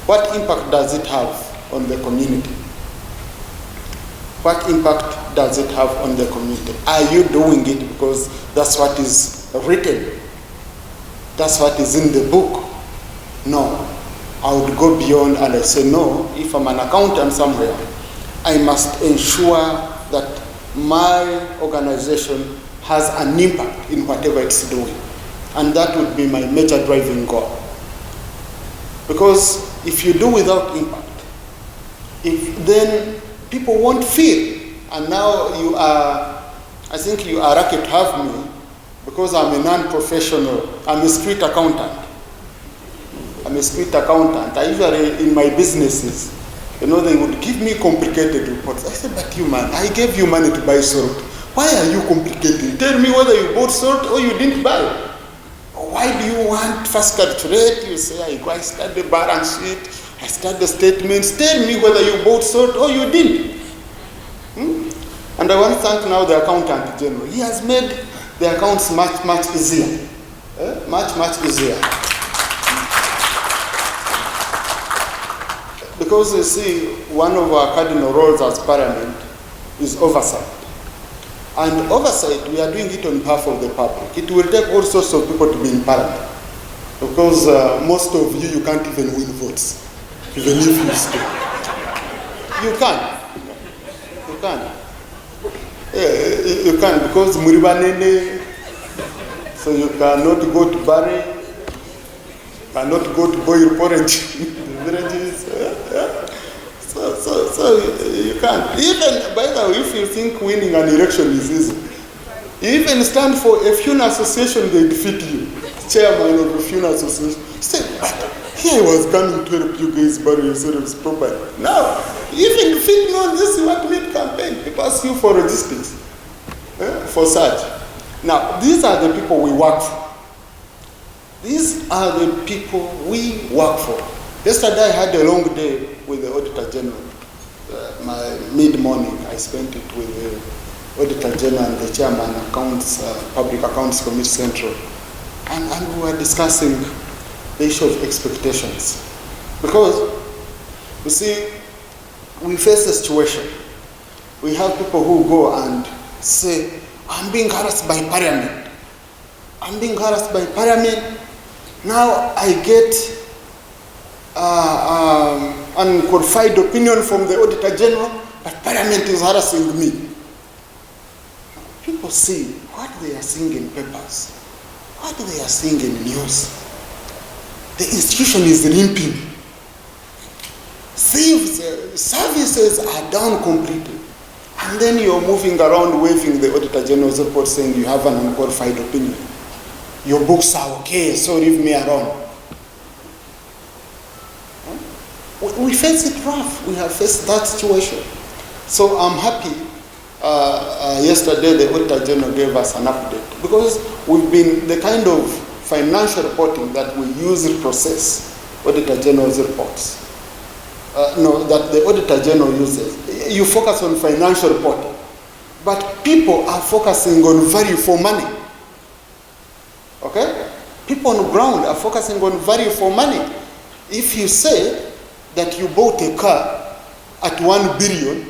what impact does it have on the community? What impact does it have on the community? Are you doing it because that's what is written? That's what is in the book? No. I would go beyond and I say, no, if I'm an accountant somewhere, I must ensure that my organization has an impact in whatever it's doing. And that would be my major driving goal. Because if you do without impact, then people won't feel. And now you are, I think you are lucky to have me, because I'm a non-professional, I'm a street accountant. I'm a street accountant. I usually, in my businesses, they would give me complicated reports. I said, but you man, I gave you money to buy salt. Why are you complicating? Tell me whether you bought salt or you didn't buy it. Why do you want first calculate? You say, I start the balance sheet, I start the statements. Tell me whether you bought salt or you didn't. And I want to thank now the accountant general. He has made the accounts much, much easier. Much, much easier. Because you see, one of our cardinal roles as Parliament is oversight. And oversight, we are doing it on behalf of the public. It will take all sorts of people to be in Parliament. Because most of you can't even win votes, even if you stay. You can't. You can't. Yeah, you can't, because Muribanene, so you cannot go to Bari, cannot go to Boil Porridge, the villages. So you can't. Even, by the way, if you think winning an election is easy, you even stand for a funeral association, they defeat you. Chairman of a funeral association. Say, but here I was coming to help you guys bury yourselves properly. Now, you even defeat me on this what-made campaign. People ask you for logistics, for such. Now, these are the people we work for. These are the people we work for. Yesterday I had a long day with the Auditor General. My mid-morning, I spent it with the Auditor General and the Chairman, Public Accounts Committee Central. And we were discussing the issue of expectations. Because, you see, we face a situation. We have people who go and say, I'm being harassed by Parliament. I'm being harassed by Parliament. Now I get unqualified opinion from the Auditor General, but Parliament is harassing me. People see what they are seeing in papers, what they are seeing in news. The institution is limping. Services are down completely. And then you're moving around waving the Auditor General's report saying you have an unqualified opinion. Your books are okay, so leave me alone. We face it rough. We have faced that situation. So I'm happy yesterday the Auditor General gave us an update, because we've been the kind of financial reporting that we use to process Auditor General's reports. That the Auditor General uses. You focus on financial reporting, but people are focusing on value for money. Okay? People on the ground are focusing on value for money. If you say that you bought a car at 1 billion,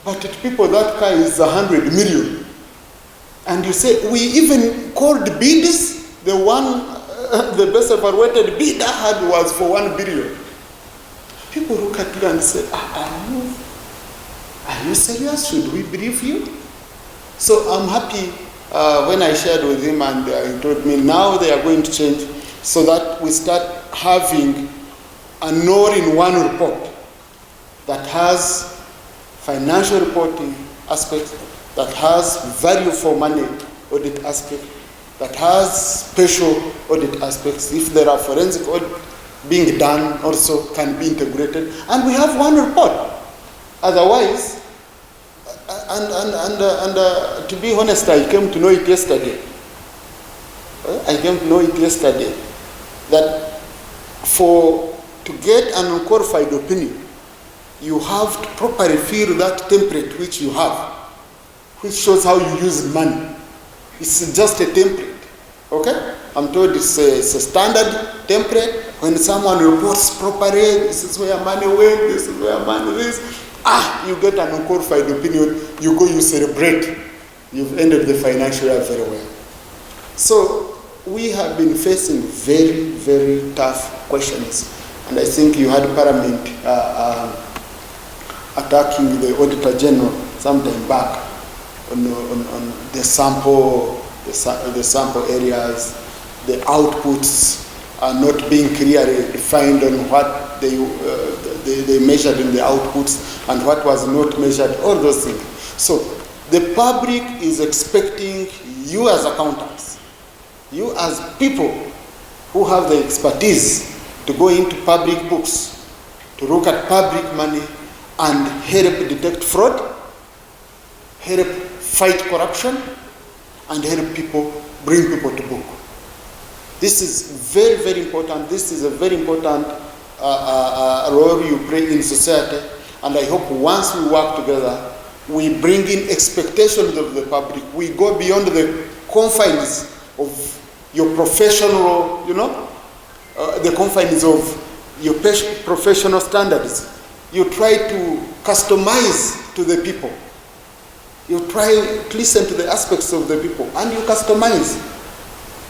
but to people that car is 100 million, and you say, we even called bids, the best evaluated bid I had was for 1 billion. People look at you and say, are you serious? Should we believe you? So I'm happy when I shared with him, and he told me now they are going to change so that we start having an all-in-one report that has financial reporting aspects, that has value for money audit aspect, that has special audit aspects. If there are forensic audit being done, also can be integrated, and we have one report. Otherwise, and to be honest, I came to know it yesterday. That to get an unqualified opinion, you have to properly fill that template which you have, which shows how you use money. It's just a template, okay? I'm told it's a standard template. When someone reports properly, this is where money went, this is where money is, you get an unqualified opinion, you go, you celebrate. You've ended the financial year very well. So we have been facing very, very tough questions. And I think you had Parliament attacking the Auditor General sometime back on the sample areas, the outputs are not being clearly defined on what they measured in the outputs and what was not measured, all those things. So the public is expecting you as accountants, you as people who have the expertise to go into public books, to look at public money and help detect fraud, help fight corruption, and help people, bring people to book. This is very, very important. This is a very important role you play in society. And I hope once we work together, we bring in expectations of the public. We go beyond the confines of your professional, the confines of your professional standards. You try to customize to the people. You try to listen to the aspects of the people, and you customize.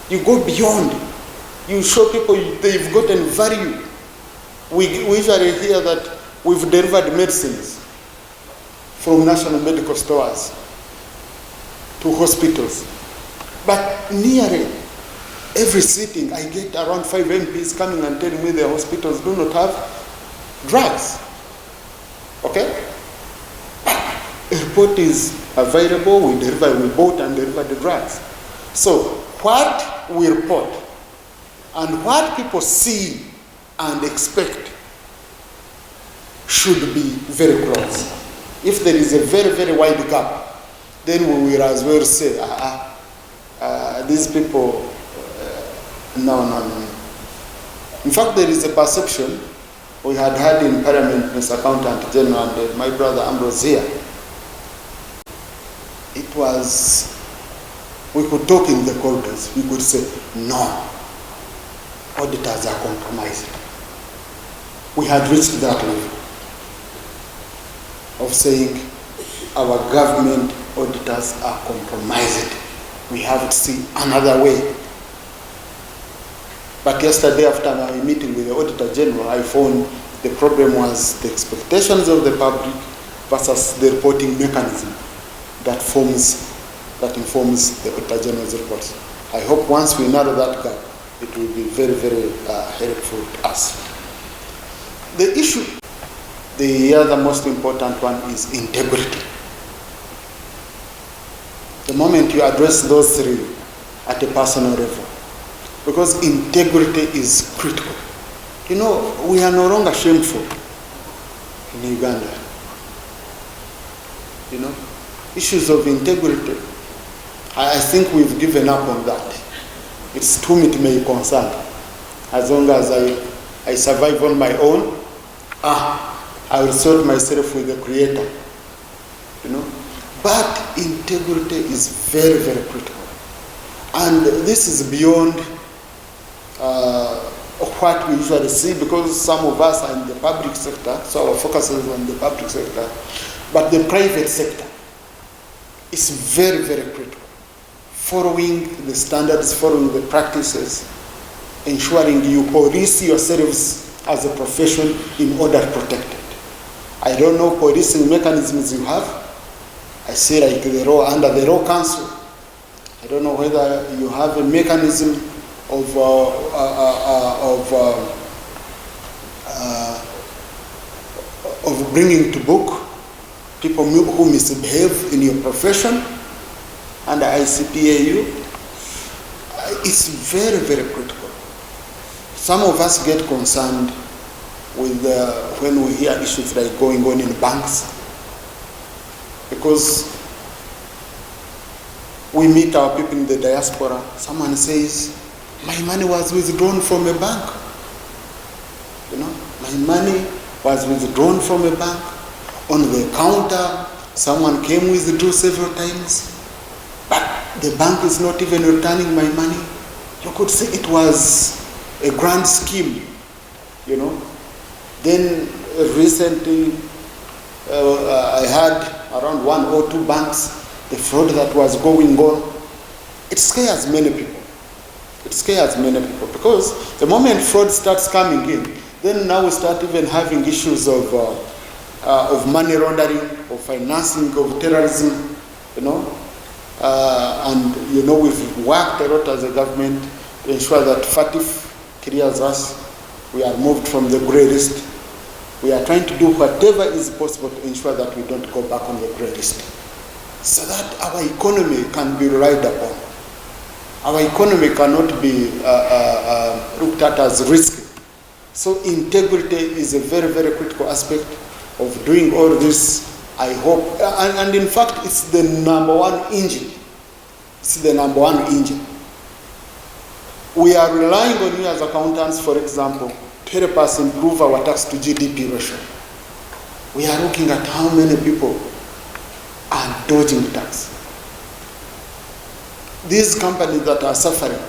You go beyond. You show people they've gotten value. We usually hear that we've delivered medicines from national medical stores to hospitals. But nearly every sitting, I get around 5 MPs coming and telling me their hospitals do not have drugs. Okay? A report is available, we bought and deliver the drugs. So what we report and what people see and expect should be very close. If there is a very, very wide gap, then we will as well say, these people, no. In fact, there is a perception we had in Parliament, Mr. Accountant General, and my brother Ambrose here. It was, we could talk in the corridors, we could say, no, auditors are compromised. We had reached that level of saying our government auditors are compromised. We have to see another way. But yesterday, after my meeting with the Auditor General, I found the problem was the expectations of the public versus the reporting mechanism that informs the Auditor General's reports. I hope once we narrow that gap, it will be very, very helpful to us. The issue, the other most important one, is integrity. The moment you address those three at a personal level, because integrity is critical. We are no longer shameful in Uganda. Issues of integrity, I think we've given up on that. It's to whom it may concern. As long as I survive on my own, I will sort myself with the Creator. But integrity is very, very critical. And this is beyond what we usually see, because some of us are in the public sector, so our focus is on the public sector. But the private sector is very, very critical. Following the standards, following the practices, ensuring you police yourselves as a profession in order to protect it. I don't know policing mechanisms you have. I say like the law, under the Law Council. I don't know whether you have a mechanism of bringing to book people who misbehave in your profession under ACCA. It's very, very critical. Some of us get concerned with when we hear issues like going on in banks, because we meet our people in the diaspora. Someone says, my money was withdrawn from a bank. My money was withdrawn from a bank. On the counter, someone came withdrew several times, but the bank is not even returning my money. You could say it was a grand scheme Then recently, I had around 1 or 2 banks, the fraud that was going on. It scares many people. It scares many people because the moment fraud starts coming in, then now we start even having issues of money laundering, of financing of terrorism, and we've worked a lot as a government to ensure that FATF clears us. We are moved from the grey list. We are trying to do whatever is possible to ensure that we don't go back on the grey list, so that our economy can be relied upon. Our economy cannot be looked at as risky. So integrity is a very, very critical aspect of doing all this, I hope. And in fact, it's the number one engine. It's the number one engine. We are relying on you as accountants, for example, to help us improve our tax to GDP ratio. We are looking at how many people are dodging tax. These companies that are suffering.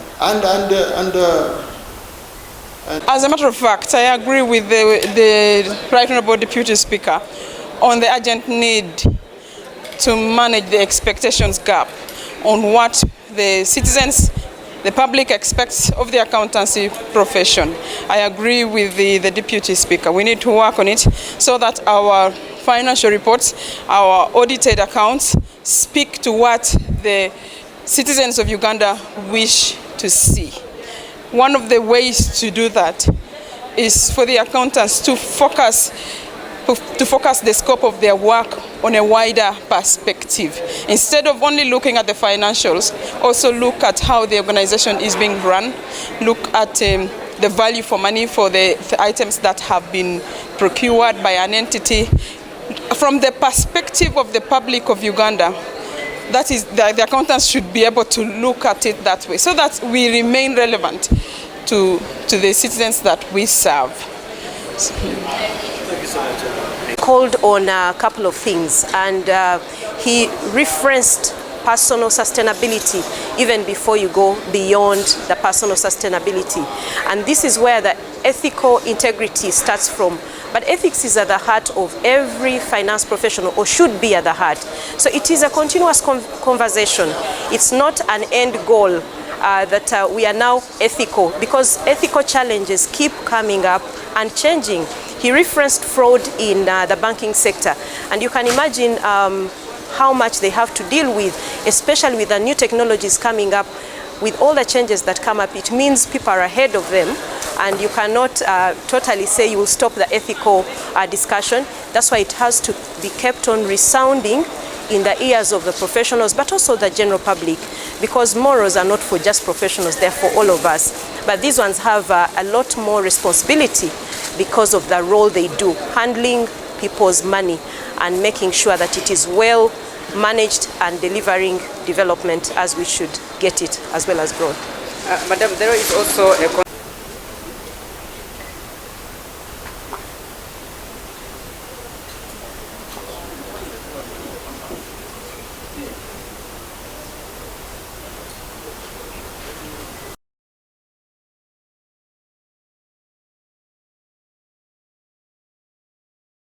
As a matter of fact, I agree with the Right Honourable Deputy Speaker on the urgent need to manage the expectations gap on what the citizens, the public expects of the accountancy profession. I agree with the Deputy Speaker. We need to work on it so that our financial reports, our audited accounts speak to what the citizens of Uganda wish to see. One of the ways to do that is for the accountants to focus the scope of their work on a wider perspective. Instead of only looking at the financials, also look at how the organization is being run, look at the value for money for the items that have been procured by an entity. From the perspective of the public of Uganda, that is, the accountants should be able to look at it that way, so that we remain relevant to the citizens that we serve. Thank you so much. Called on a couple of things, and he referenced personal sustainability even before you go beyond the personal sustainability. And this is where the ethical integrity starts from. But ethics is at the heart of every finance professional, or should be at the heart. So it is a continuous conversation. It's not an end goal that we are now ethical, because ethical challenges keep coming up and changing. He referenced fraud in the banking sector, and you can imagine how much they have to deal with, especially with the new technologies coming up. With all the changes that come up, it means people are ahead of them, and you cannot totally say you will stop the ethical discussion. That's why it has to be kept on resounding in the ears of the professionals, but also the general public, because morals are not for just professionals, they're for all of us. But these ones have a lot more responsibility because of the role they do, handling people's money and making sure that it is well managed and delivering development as we should get it, as well as growth. Madam, there is also a